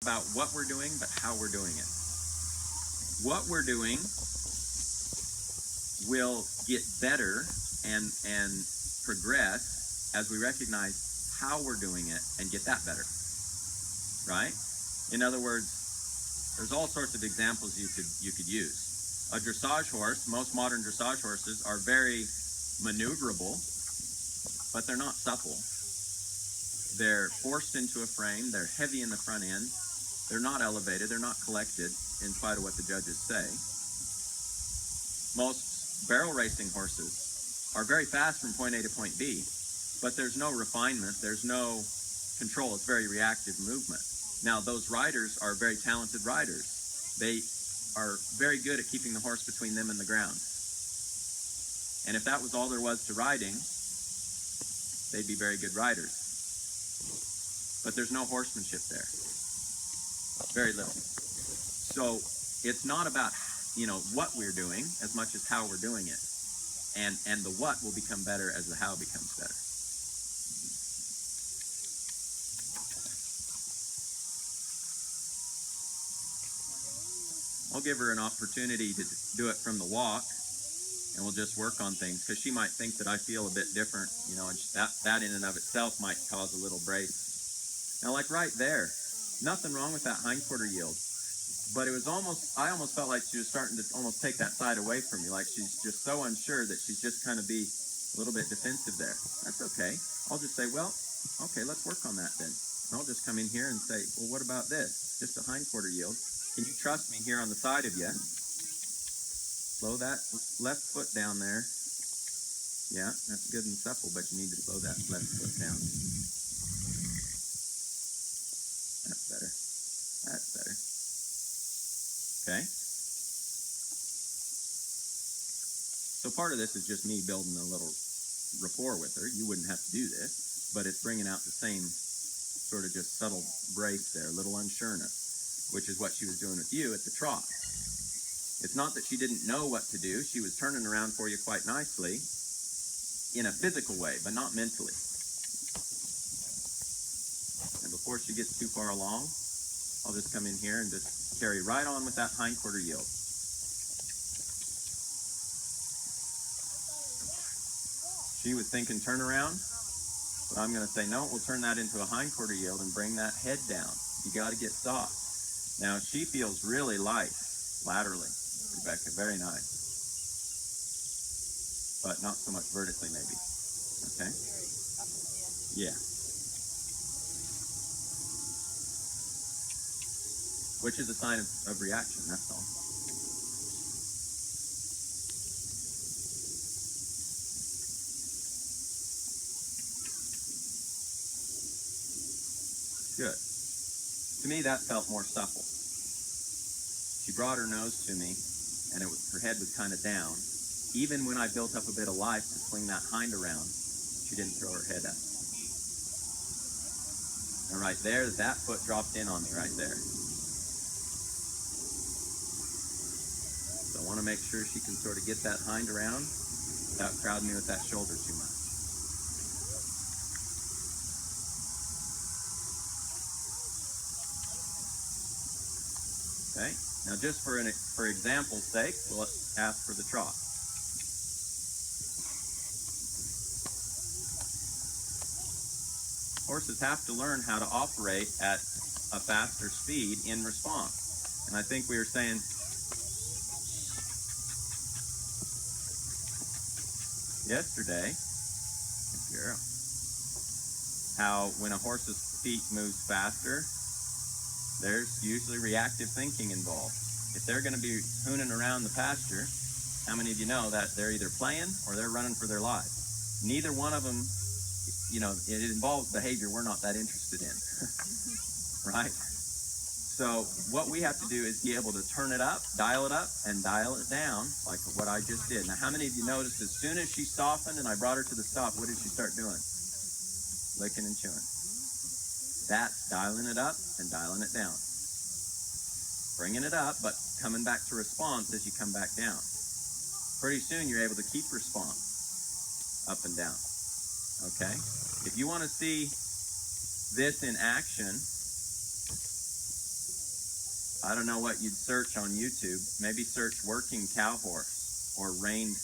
about what we're doing, but how we're doing it. What we're doing will get better and progress as we recognize how we're doing it and get that better, right? In other words, there's all sorts of examples you could use. A dressage horse, most modern dressage horses are very maneuverable, but they're not supple. They're forced into a frame, they're heavy in the front end, they're not elevated, they're not collected, in spite of what the judges say. Most barrel racing horses are very fast from point A to point B, but there's no refinement, there's no control, it's very reactive movement. Now, those riders are very talented riders. They are very good at keeping the horse between them and the ground. And if that was all there was to riding, they'd be very good riders. But there's no horsemanship there. Very little. So it's not about, what we're doing as much as how we're doing it. And the what will become better as the how becomes better. I'll give her an opportunity to do it from the walk, and we'll just work on things, because she might think that I feel a bit different, and that in and of itself might cause a little brace. Now, like right there, nothing wrong with that hindquarter yield, but it was I almost felt like she was starting to almost take that side away from me, like she's just so unsure that she's just kind of be a little bit defensive there. That's okay. I'll just say, well, okay, let's work on that then. And I'll just come in here and say, well, what about this? Just a hindquarter yield. Can you trust me here on the side of you? Slow that left foot down there. Yeah, that's good and supple, but you need to slow that left foot down. That's better. That's better. Okay. So part of this is just me building a little rapport with her. You wouldn't have to do this, but it's bringing out the same sort of just subtle brace there, a little unsureness, which is what she was doing with you at the trot. It's not that she didn't know what to do. She was turning around for you quite nicely in a physical way, but not mentally. And before she gets too far along, I'll just come in here and just carry right on with that hindquarter yield. She was thinking turn around, but I'm going to say no, we'll turn that into a hindquarter yield and bring that head down. You got to get soft. Now she feels really light laterally, Rebecca, very nice. But not so much vertically maybe, okay? Yeah. Which is a sign of reaction, that's all. Good. To me, that felt more supple. She brought her nose to me, and her head was kind of down. Even when I built up a bit of life to swing that hind around, she didn't throw her head up. And right there, that foot dropped in on me right there. So I want to make sure she can sort of get that hind around without crowding me with that shoulder too much. Okay, now just for example's sake, we'll ask for the trot. Horses have to learn how to operate at a faster speed in response. And I think we were saying yesterday, how when a horse's feet moves faster, there's usually reactive thinking involved. If they're going to be hooning around the pasture, how many of you know that they're either playing or they're running for their lives? Neither one of them, it involves behavior we're not that interested in, right? So what we have to do is be able to turn it up, and dial it down, like what I just did. Now, how many of you noticed as soon as she softened and I brought her to the stop, what did she start doing? Licking and chewing. That's dialing it up and dialing it down. Bringing it up, but coming back to response as you come back down. Pretty soon you're able to keep response up and down. Okay? If you want to see this in action, I don't know what you'd search on YouTube. Maybe search working cow horse or reined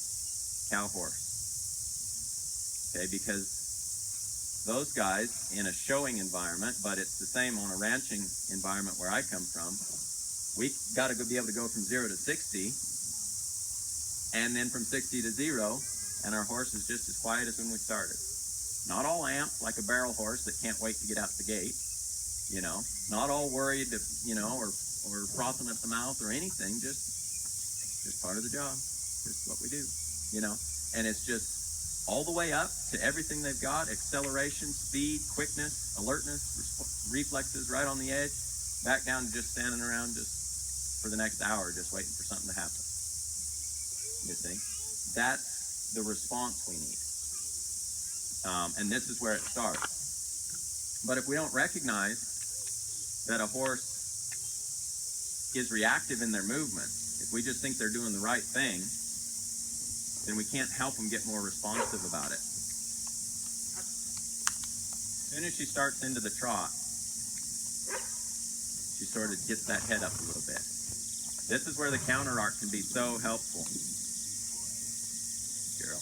cow horse. Okay, because those guys in a showing environment, but it's the same on a ranching environment where I come from, we got to be able to go from 0 to 60, and then from 60 to 0, and our horse is just as quiet as when we started. Not all amped like a barrel horse that can't wait to get out the gate, you know. Not all worried, you know, or frothing at the mouth or anything. Just part of the job. Just what we do, you know. And it's just all the way up to everything they've got: acceleration, speed, quickness, alertness, reflexes, right on the edge. Back down to just standing around just for the next hour, just waiting for something to happen. You see, that's the response we need. And this is where it starts. But if we don't recognize that a horse is reactive in their movement, if we just think they're doing the right thing, then we can't help them get more responsive about it. As soon as she starts into the trot, she sort of gets that head up a little bit. This is where the counter arc can be so helpful. Girl.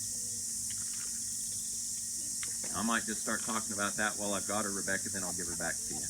I might just start talking about that while I've got her, Rebecca, then I'll give her back to you.